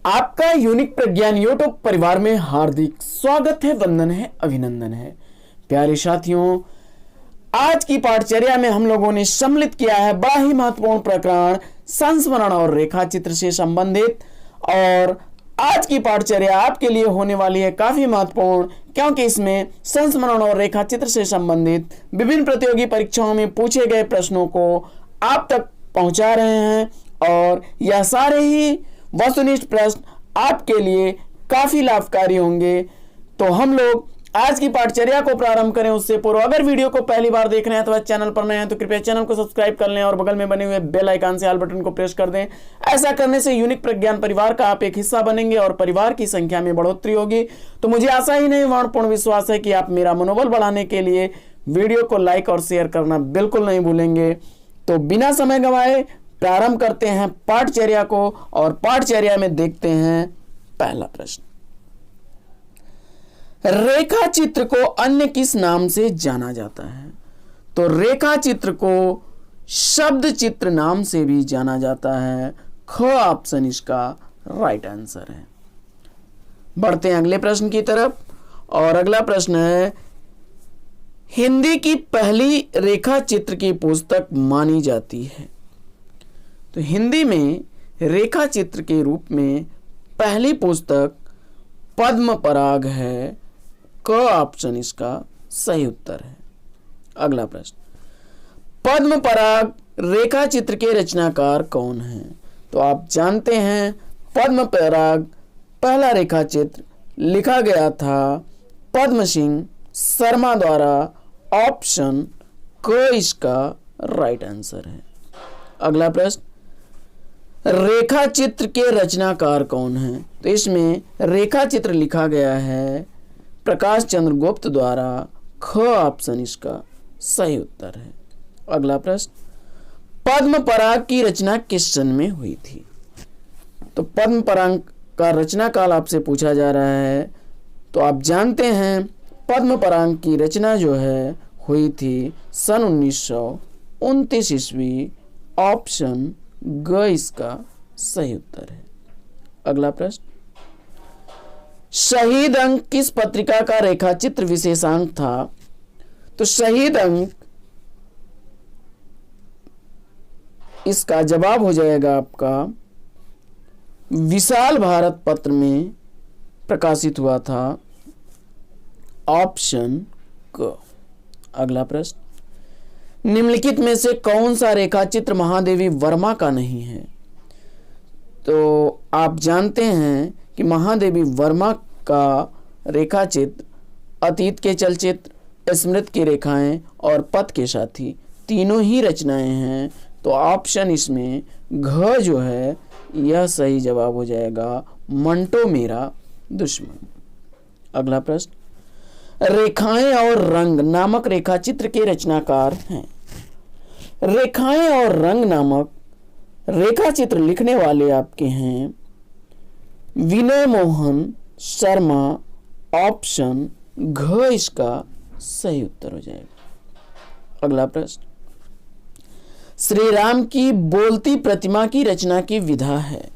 आपका यूनिक प्रज्ञान यूट्यूब परिवार में हार्दिक स्वागत है, वंदन है, अभिनंदन है। प्यारे साथियों, आज की पाठचर्या में हम लोगों ने सम्मिलित किया है बड़ा ही महत्वपूर्ण प्रकरण संस्मरण और रेखा चित्र से संबंधित। और आज की पाठचर्या आपके लिए होने वाली है काफी महत्वपूर्ण, क्योंकि इसमें संस्मरण और रेखा चित्र से संबंधित विभिन्न प्रतियोगी परीक्षाओं में पूछे गए प्रश्नों को आप तक पहुंचा रहे हैं। और यह सारे ही वस्तुनिष्ठ प्रश्न आपके लिए काफी लाभकारी होंगे। तो हम लोग आज की पाठचर्या को प्रारंभ करें उससे पूर्व अगर वीडियो को पहली बार देख रहे हैं अथवा चैनल पर नए हैं तो कृपया चैनल को सब्सक्राइब कर लें और बगल में बने हुए बेल आइकन से ऑल बटन को प्रेस कर दें। ऐसा करने से यूनिक प्रज्ञान परिवार का आप एक हिस्सा बनेंगे और परिवार की संख्या में बढ़ोतरी होगी। तो मुझे आशा ही नहीं, पूर्ण विश्वास है कि आप मेरा मनोबल बढ़ाने के लिए वीडियो को लाइक और शेयर करना बिल्कुल नहीं भूलेंगे। तो बिना समय गंवाए प्रारंभ करते हैं पाठचर्या को और पाठचर्या में देखते हैं पहला प्रश्न। रेखा चित्र को अन्य किस नाम से जाना जाता है? तो रेखा चित्र को शब्द चित्र नाम से भी जाना जाता है। ख ऑप्शन इसका राइट आंसर है। बढ़ते हैं अगले प्रश्न की तरफ और अगला प्रश्न है, हिंदी की पहली रेखा चित्र की पुस्तक मानी जाती है। तो हिंदी में रेखा चित्र के रूप में पहली पुस्तक पद्म पराग है। क ऑप्शन इसका सही उत्तर है। अगला प्रश्न, पद्म पराग रेखा चित्र के रचनाकार कौन हैं? तो आप जानते हैं पद्म पराग पहला रेखा चित्र लिखा गया था पद्म सिंह शर्मा द्वारा। ऑप्शन क इसका राइट आंसर है। अगला प्रश्न, रेखा चित्र के रचनाकार कौन हैं? तो इसमें रेखा चित्र लिखा गया है प्रकाश चंद्र गुप्त द्वारा। ख ऑप्शन इसका सही उत्तर है। अगला प्रश्न, पद्म पराग की रचना किस सन में हुई थी? तो पद्म पराग का रचना काल आपसे पूछा जा रहा है। तो आप जानते हैं पद्म पराग की रचना जो है हुई थी सन 1929 ईस्वी। ऑप्शन ग इसका सही उत्तर है। अगला प्रश्न, शहीद अंक किस पत्रिका का रेखा चित्र विशेषांक था? तो शहीद अंक इसका जवाब हो जाएगा आपका विशाल भारत पत्र में प्रकाशित हुआ था। ऑप्शन क। अगला प्रश्न, निम्नलिखित में से कौन सा रेखा चित्र महादेवी वर्मा का नहीं है? तो आप जानते हैं कि महादेवी वर्मा का रेखा चित्र अतीत के चलचित्र, स्मृति की रेखाएं और पथ के साथी तीनों ही रचनाएं हैं। तो ऑप्शन इसमें घ जो है यह सही जवाब हो जाएगा, मंटो मेरा दुश्मन। अगला प्रश्न, रेखाएं और रंग नामक रेखा चित्र के रचनाकार हैं। रेखाएं और रंग नामक रेखा चित्र लिखने वाले आपके हैं विनय मोहन शर्मा। ऑप्शन घ इसका सही उत्तर हो जाएगा। अगला प्रश्न, श्री राम की बोलती प्रतिमा की रचना की विधा है।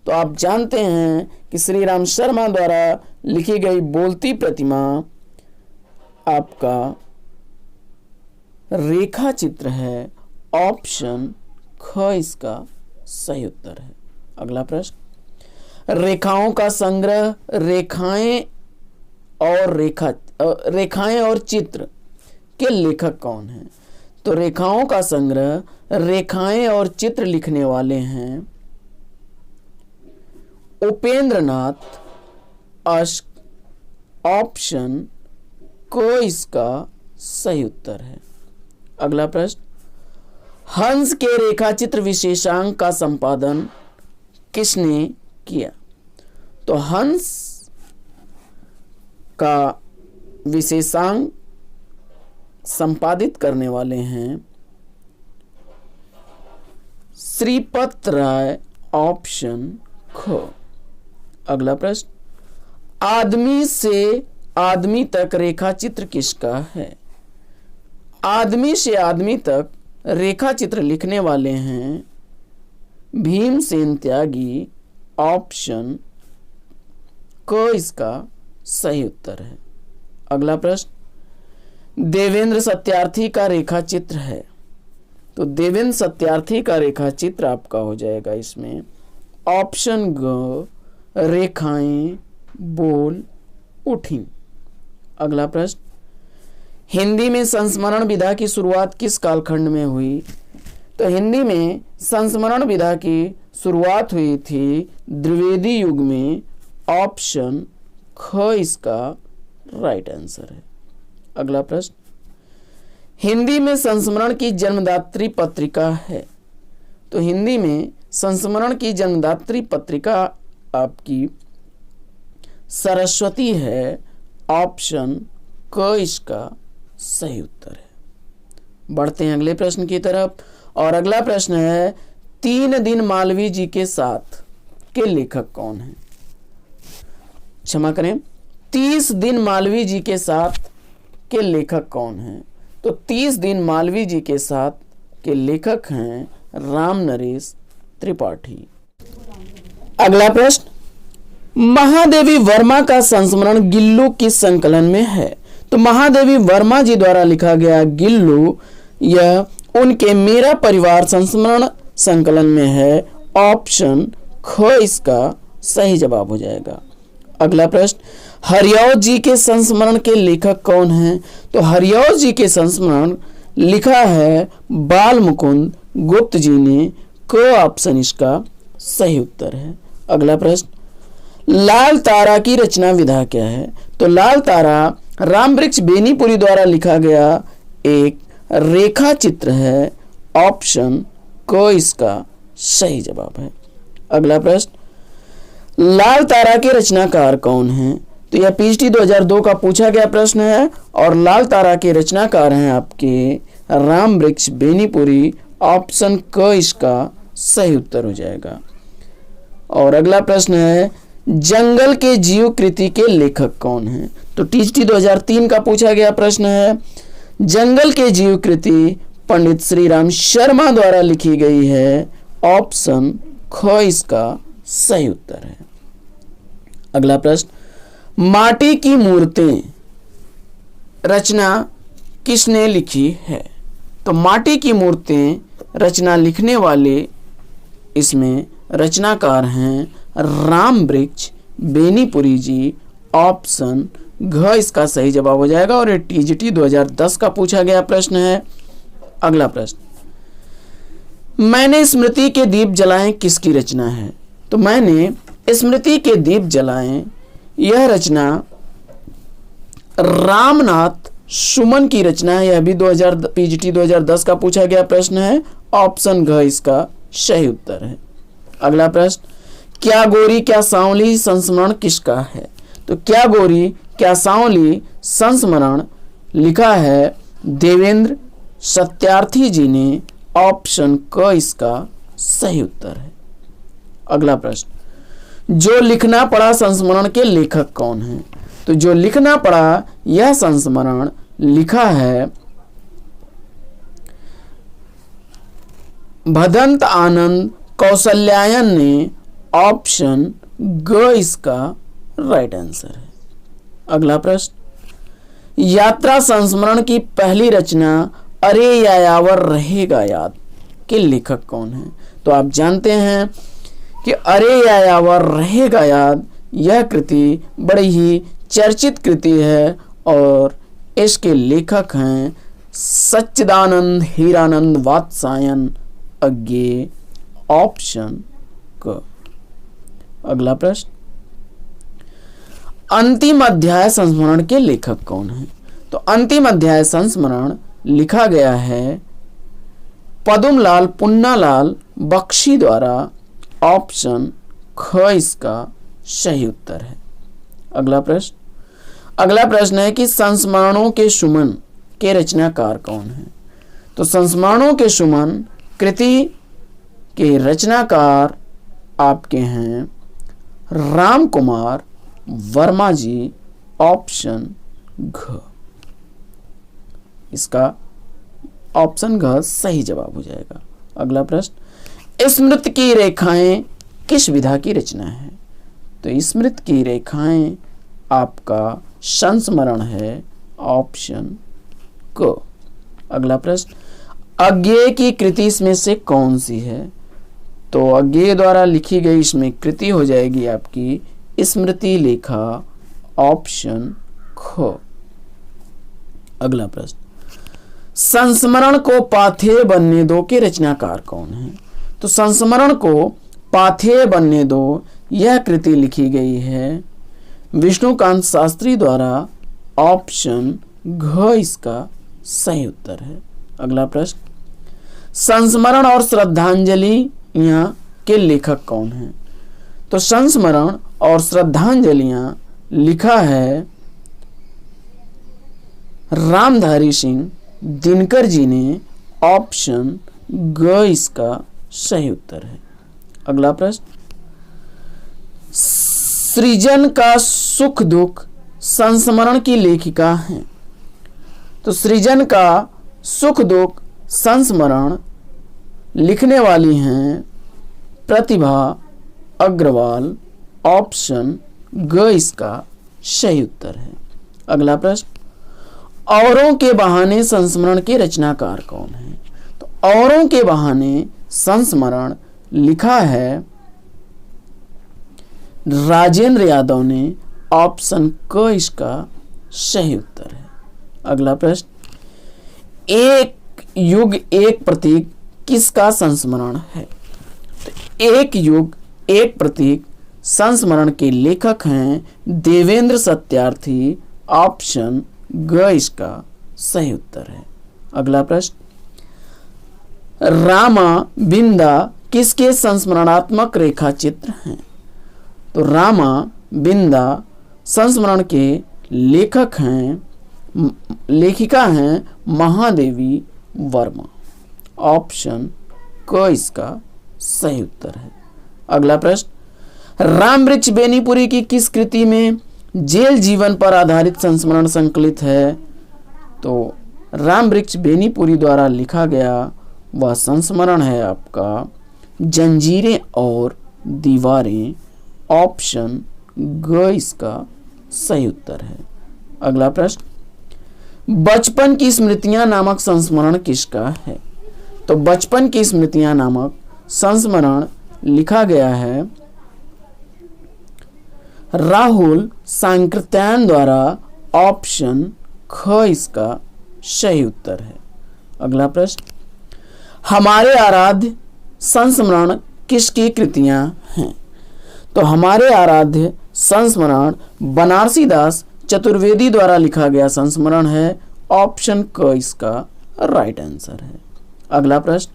तो आप जानते हैं कि श्री राम शर्मा द्वारा लिखी गई बोलती प्रतिमा आपका रेखा चित्र है। ऑप्शन ख इसका सही उत्तर है। अगला प्रश्न, रेखाओं का संग्रह रेखाएं और चित्र के लेखक कौन हैं? तो रेखाओं का संग्रह रेखाएं और चित्र लिखने वाले हैं उपेंद्रनाथ अश्क। ऑप्शन को इसका सही उत्तर है। अगला प्रश्न, हंस के रेखा चित्र विशेषांक का संपादन किसने किया? तो हंस का विशेषांक संपादित करने वाले हैं श्रीपत राय। ऑप्शन ख। अगला प्रश्न, आदमी से आदमी तक रेखा चित्र किसका है? आदमी से आदमी तक रेखा चित्र लिखने वाले हैं भीमसेन त्यागी। ऑप्शन क इसका सही उत्तर है। अगला प्रश्न, देवेंद्र सत्यार्थी का रेखा चित्र है। तो देवेंद्र सत्यार्थी का रेखा चित्र आपका हो जाएगा इसमें ऑप्शन ग, रेखाएं बोल उठी। अगला प्रश्न, हिंदी में संस्मरण विधा की शुरुआत किस कालखंड में हुई? तो हिंदी में संस्मरण विधा की शुरुआत हुई थी द्विवेदी युग में। ऑप्शन ख इसका राइट आंसर है। अगला प्रश्न, हिंदी में संस्मरण की जन्मदात्री पत्रिका है। तो हिंदी में संस्मरण की जन्मदात्री पत्रिका आपकी सरस्वती है। ऑप्शन क इसका सही उत्तर है। बढ़ते हैं अगले प्रश्न की तरफ, और अगला प्रश्न है 3 दिन मालवीय जी के साथ के लेखक कौन है? क्षमा करें, 30 दिन मालवीय जी के साथ के लेखक कौन है? तो 30 दिन मालवीय जी के साथ के लेखक हैं राम नरेश त्रिपाठी। अगला प्रश्न, महादेवी वर्मा का संस्मरण गिल्लू किस संकलन में है? तो महादेवी वर्मा जी द्वारा लिखा गया गिल्लू यह उनके मेरा परिवार संस्मरण संकलन में है। ऑप्शन ख इसका सही जवाब हो जाएगा। अगला प्रश्न, हरिऔध जी के संस्मरण के लेखक कौन हैं? तो हरिऔध जी के संस्मरण लिखा है बाल मुकुंद गुप्त जी ने। क ऑप्शन इसका सही उत्तर है। अगला प्रश्न, लाल तारा की रचना विधा क्या है? तो लाल तारा रामवृक्ष बेनीपुरी द्वारा लिखा गया एक रेखा चित्र है। ऑप्शन क इसका सही जवाब है। अगला प्रश्न, लाल तारा के रचनाकार कौन हैं? तो यह पीएचडी 2002 का पूछा गया प्रश्न है और लाल तारा के रचनाकार हैं आपके रामवृक्ष बेनीपुरी। ऑप्शन क इसका सही उत्तर हो जाएगा। और अगला प्रश्न है, जंगल के जीव कृति के लेखक कौन हैं? तो टीएचडी 2003 का पूछा गया प्रश्न है। जंगल के जीव कृति पंडित श्री राम शर्मा द्वारा लिखी गई है। ऑप्शन ख इसका सही उत्तर है। अगला प्रश्न, माटी की मूर्तें रचना किसने लिखी है? तो माटी की मूर्तें रचना लिखने वाले इसमें रचनाकार हैं रामवृक्ष बेनीपुरी जी। ऑप्शन घ इसका सही जवाब हो जाएगा और ये टीजीटी 2010 का पूछा गया प्रश्न है। अगला प्रश्न, मैंने स्मृति के दीप जलाएं किसकी रचना है? तो मैंने स्मृति के दीप जलाएं यह रचना रामनाथ सुमन की रचना है। यह भी पीजीटी 2010 का पूछा गया प्रश्न है। ऑप्शन घ इसका सही उत्तर है। अगला प्रश्न, क्या गोरी क्या सांवली संस्मरण किसका है? तो क्या गोरी क्या सांवली संस्मरण लिखा है देवेंद्र सत्यार्थी जी ने। ऑप्शन क इसका सही उत्तर है। अगला प्रश्न, जो लिखना पड़ा संस्मरण के लेखक कौन हैं? तो जो लिखना पड़ा यह संस्मरण लिखा है भदंत आनंद कौशल्यायन ने। ऑप्शन ग इसका राइट आंसर है। अगला प्रश्न, यात्रा संस्मरण की पहली रचना अरे यायावर रहेगा याद के लेखक कौन है? तो आप जानते हैं कि अरे यायावर रहेगा याद यह कृति बड़ी ही चर्चित कृति है और इसके लेखक हैं सच्चिदानंद हीरानंद वात्सायन अज्ञेय। ऑप्शन क। अगला प्रश्न, अंतिम अध्याय संस्मरण के लेखक कौन है? तो अंतिम अध्याय संस्मरण लिखा गया है पदुमलाल पुन्नालाल बख्शी द्वारा। ऑप्शन ख इसका सही उत्तर है। अगला प्रश्न है कि संस्मरणों के सुमन के रचनाकार कौन है? तो संस्मरणों के सुमन कृति के रचनाकार आपके हैं राम कुमार वर्मा जी। ऑप्शन घ इसका ऑप्शन घ सही जवाब हो जाएगा। अगला प्रश्न, स्मृति की रेखाएं किस विधा की रचना है? तो स्मृति की रेखाएं आपका संस्मरण है, ऑप्शन को। अगला प्रश्न, अज्ञेय की कृति इसमें से कौन सी है? तो अज्ञेय द्वारा लिखी गई इसमें कृति हो जाएगी आपकी स्मृति लेखा, ऑप्शन ख। अगला प्रश्न, संस्मरण को पाथेय बनने दो के रचनाकार कौन है? तो संस्मरण को पाथेय बनने दो यह कृति लिखी गई है विष्णुकांत शास्त्री द्वारा, ऑप्शन घ इसका सही उत्तर है। अगला प्रश्न, संस्मरण और श्रद्धांजलि यहाँ के लेखक कौन हैं? तो संस्मरण और श्रद्धांजलियां लिखा है रामधारी सिंह दिनकर जी ने, ऑप्शन ग इसका सही उत्तर है। अगला प्रश्न, सृजन का सुख दुख संस्मरण की लेखिका है। तो सृजन का सुख दुख संस्मरण लिखने वाली हैं प्रतिभा अग्रवाल, ऑप्शन ग इसका सही उत्तर है। अगला प्रश्न, औरों के बहाने संस्मरण के रचनाकार कौन है? तो औरों के बहाने संस्मरण लिखा है राजेंद्र यादव ने, ऑप्शन क इसका सही उत्तर है। अगला प्रश्न, एक युग एक प्रतीक किसका संस्मरण है? तो एक युग एक प्रतीक संस्मरण के लेखक हैं देवेंद्र सत्यार्थी, ऑप्शन ग इसका सही उत्तर है। अगला प्रश्न, रामा बिंदा किसके संस्मरणात्मक रेखा चित्र हैं? तो रामा बिंदा संस्मरण के लेखक हैं, लेखिका हैं महादेवी वर्मा, ऑप्शन क इसका सही उत्तर है। अगला प्रश्न, राम वृक्ष बेनीपुरी की किस कृति में जेल जीवन पर आधारित संस्मरण संकलित है? तो राम वृक्ष बेनीपुरी द्वारा लिखा गया वह संस्मरण है आपका जंजीरें और दीवारें, ऑप्शन ग इसका सही उत्तर है। अगला प्रश्न, बचपन की स्मृतियां नामक संस्मरण किसका है? तो बचपन की स्मृतियां नामक संस्मरण लिखा गया है राहुल सांकृत्यायन द्वारा, ऑप्शन ख इसका सही उत्तर है। अगला प्रश्न, हमारे आराध्य संस्मरण किसकी कृतियां हैं? तो हमारे आराध्य संस्मरण बनारसी दास चतुर्वेदी द्वारा लिखा गया संस्मरण है, ऑप्शन क इसका राइट आंसर है। अगला प्रश्न,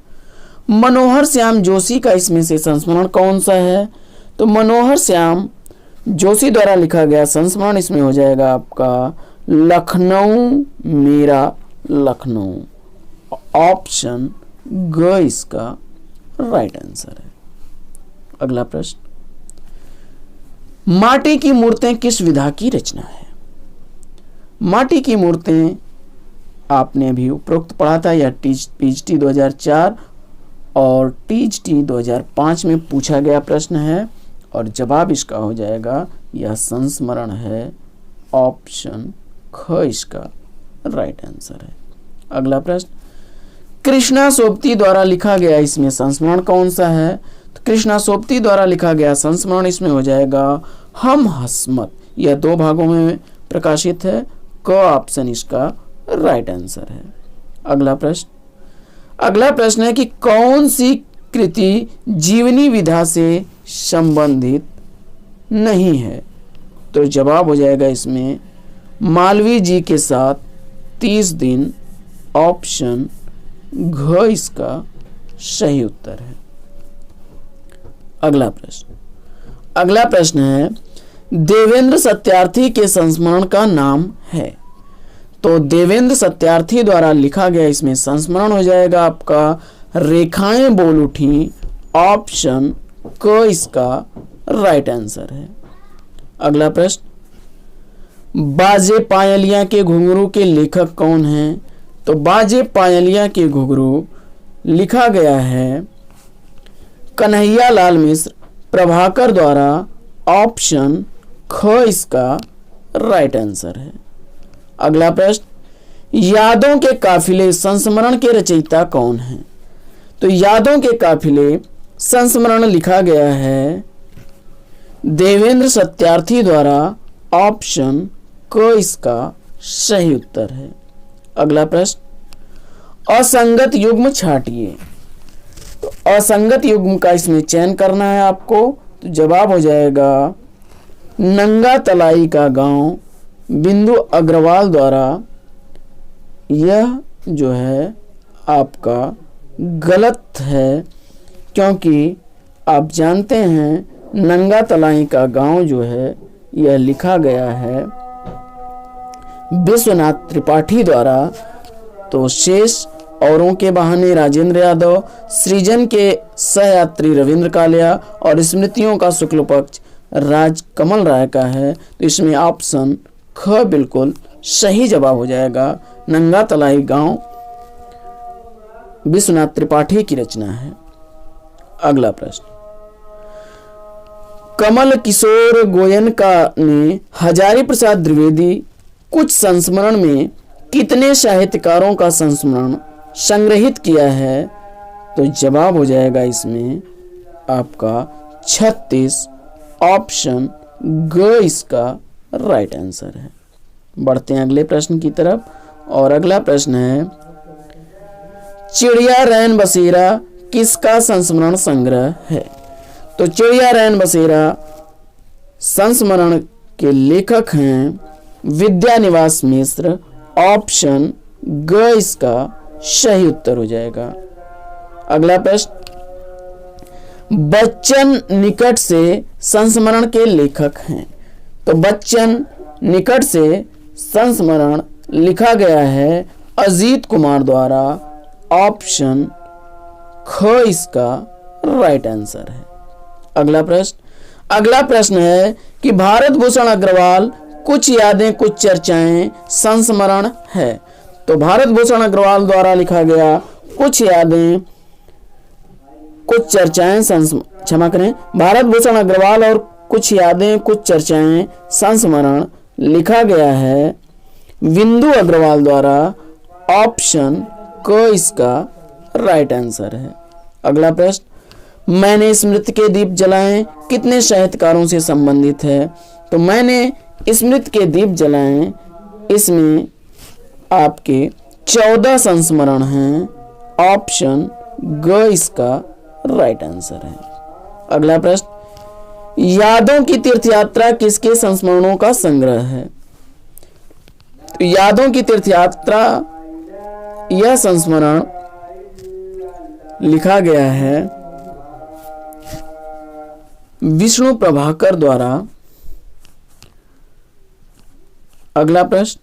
मनोहर श्याम जोशी का इसमें से संस्मरण कौन सा है? तो मनोहर श्याम जोशी द्वारा लिखा गया संस्मरण इसमें हो जाएगा आपका लखनऊ मेरा लखनऊ, ऑप्शन ग इसका राइट आंसर है। अगला प्रश्न, माटी की मूर्तें किस विधा की रचना है? माटी की मूर्तें आपने अभी उपरोक्त पढ़ा था, यह पीएचटी 2004 और टीएचटी 2005 में पूछा गया प्रश्न है और जवाब इसका हो जाएगा यह संस्मरण है, ऑप्शन ख इसका राइट आंसर है। अगला प्रश्न, कृष्णा सोबती द्वारा लिखा गया इसमें संस्मरण कौन सा है? तो कृष्णा सोबती द्वारा लिखा गया संस्मरण इसमें हो जाएगा हम हस्मत, यह 2 भागों में प्रकाशित है, क ऑप्शन इसका राइट आंसर है। अगला प्रश्न है कि कौन सी कृति जीवनी विधा से संबंधित नहीं है? तो जवाब हो जाएगा इसमें मालवीय जी के साथ 30 दिन, ऑप्शन घ इसका सही उत्तर है। अगला प्रश्न है देवेंद्र सत्यार्थी के संस्मरण का नाम है? तो देवेंद्र सत्यार्थी द्वारा लिखा गया इसमें संस्मरण हो जाएगा आपका रेखाएं बोल उठी, ऑप्शन क इसका राइट आंसर है। अगला प्रश्न, बाजे पायलिया के घुंघरू के लेखक कौन हैं? तो बाजे पायलिया के घुंघरू लिखा गया है कन्हैया लाल मिश्र प्रभाकर द्वारा, ऑप्शन ख इसका राइट आंसर है। अगला प्रश्न, यादों के काफिले संस्मरण के रचयिता कौन हैं? तो यादों के काफिले संस्मरण लिखा गया है देवेंद्र सत्यार्थी द्वारा। ऑप्शन क इसका सही उत्तर है। अगला प्रश्न, असंगत युग्म छांटिए। तो असंगत युग्म का इसमें चयन करना है आपको। तो जवाब हो जाएगा नंगा तलाई का गांव, बिंदु अग्रवाल द्वारा। यह जो है आपका गलत है, क्योंकि आप जानते हैं नंगा तलाई का गांव जो है यह लिखा गया है विश्वनाथ त्रिपाठी द्वारा। तो शेष औरों के बहाने राजेंद्र यादव, सृजन के सहयात्री रविंद्र कालिया और स्मृतियों का शुक्ल पक्ष राजकमल राय का है। तो इसमें ऑप्शन ख बिल्कुल सही जवाब हो जाएगा। नंगा तलाई गांव विश्वनाथ त्रिपाठी की रचना है। अगला प्रश्न, कमल किशोर गोयनका ने हजारी प्रसाद द्विवेदी कुछ संस्मरण में कितने साहित्यकारों का संस्मरण संग्रहित किया है? तो जवाब हो जाएगा इसमें आपका 36। ऑप्शन ग इसका राइट आंसर है। बढ़ते हैं अगले प्रश्न की तरफ, और अगला प्रश्न है, चिड़िया रैन बसेरा किसका संस्मरण संग्रह है? तो चिड़िया रैन बसेरा संस्मरण के लेखक हैं विद्यानिवास मिश्र। ऑप्शन ग इसका सही उत्तर हो जाएगा। अगला प्रश्न, बच्चन निकट से संस्मरण के लेखक हैं। तो बच्चन निकट से संस्मरण लिखा गया है अजीत कुमार द्वारा। ऑप्शन ख इसका राइट आंसर है। अगला प्रश्न है कि भारत भूषण अग्रवाल कुछ यादें कुछ चर्चाएं संस्मरण है। तो भारत भूषण अग्रवाल द्वारा लिखा गया कुछ यादें कुछ चर्चाएं क्षमा करें, भारत भूषण अग्रवाल और कुछ यादें कुछ चर्चाएं संस्मरण लिखा गया है बिंदु अग्रवाल द्वारा। ऑप्शन क इसका राइट आंसर है। अगला प्रश्न, मैंने स्मृति के दीप जलाएं कितने साहित्यकारों से संबंधित है? तो मैंने स्मृति के दीप जलाएं, इसमें आपके 14 संस्मरण हैं। ऑप्शन ग इसका राइट आंसर है। अगला प्रश्न, यादों की तीर्थयात्रा किसके संस्मरणों का संग्रह है? तो यादों की तीर्थयात्रा यह संस्मरण लिखा गया है विष्णु प्रभाकर द्वारा। अगला प्रश्न,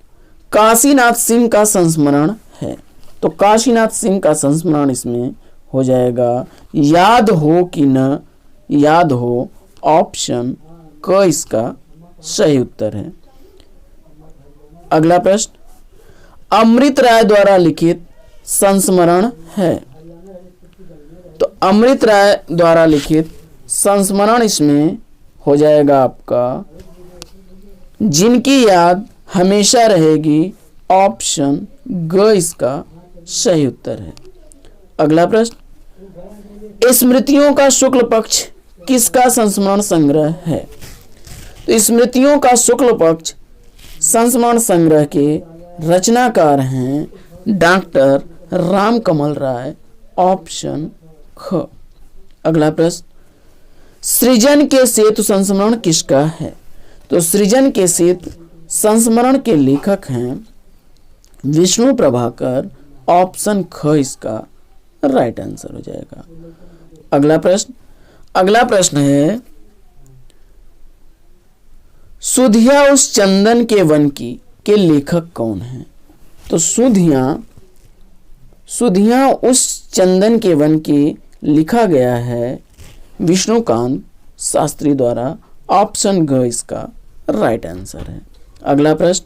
काशीनाथ सिंह का संस्मरण है। तो काशीनाथ सिंह का संस्मरण इसमें हो जाएगा याद हो कि न याद हो। ऑप्शन क इसका सही उत्तर है। अगला प्रश्न, अमृत राय द्वारा लिखित संस्मरण है। तो अमृत राय द्वारा लिखित संस्मरण इसमें हो जाएगा आपका जिनकी याद हमेशा रहेगी। ऑप्शन ग इसका सही उत्तर है। अगला प्रश्न, स्मृतियों का शुक्ल पक्ष किसका संस्मरण संग्रह है? तो स्मृतियों का शुक्ल पक्ष संस्मरण संग्रह के रचनाकार हैं डॉक्टर रामकमल राय। ऑप्शन ख। अगला प्रश्न, सृजन के सेतु संस्मरण किसका है? तो सृजन के सेतु संस्मरण के लेखक हैं विष्णु प्रभाकर। ऑप्शन ख इसका राइट आंसर हो जाएगा। अगला प्रश्न है, सुधिया उस चंदन के वन की के लेखक कौन है? तो सुधिया उस चंदन के वन की लिखा गया है विष्णुकांत शास्त्री द्वारा। ऑप्शन ग इसका राइट आंसर है। अगला प्रश्न,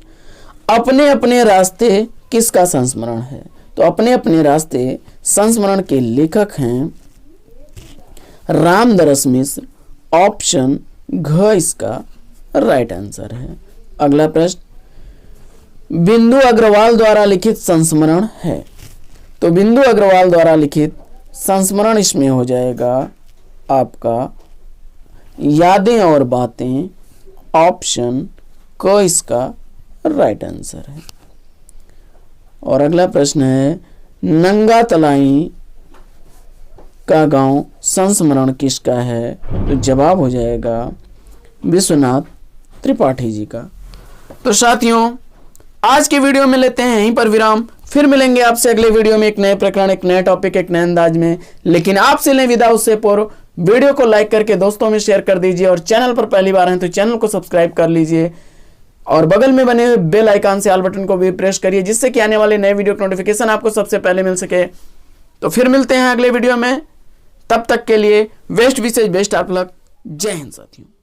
अपने अपने रास्ते किसका संस्मरण है? तो अपने अपने रास्ते संस्मरण के लेखक हैं रामदरस मिश्र। ऑप्शन घ इसका राइट आंसर है। अगला प्रश्न, बिंदु अग्रवाल द्वारा लिखित संस्मरण है। तो बिंदु अग्रवाल द्वारा लिखित संस्मरण इसमें हो जाएगा आपका यादें और बातें, ऑप्शन क इसका राइट आंसर है। और अगला प्रश्न है, नंगा तलाई का गांव संस्मरण किसका है। तो जवाब हो जाएगा विश्वनाथ त्रिपाठी जी का। तो साथियों, आज के वीडियो में लेते हैं यहीं पर विराम। फिर मिलेंगे आपसे अगले वीडियो में एक नए प्रकरण, एक नए टॉपिक, एक नए अंदाज में। लेकिन आपसे लें विदा उससे पूर्व वीडियो को लाइक करके दोस्तों में शेयर कर दीजिए, और चैनल पर पहली बार हैं तो चैनल को सब्सक्राइब कर लीजिए, और बगल में बने हुए बेल आइकन से ऑल बटन को भी प्रेस करिए, जिससे कि आने वाले नए वीडियो का नोटिफिकेशन आपको सबसे पहले मिल सके। तो फिर मिलते हैं अगले वीडियो में, तब तक के लिए बेस्ट विशेष बेस्ट ऑफ लक। जय हिंद साथियों।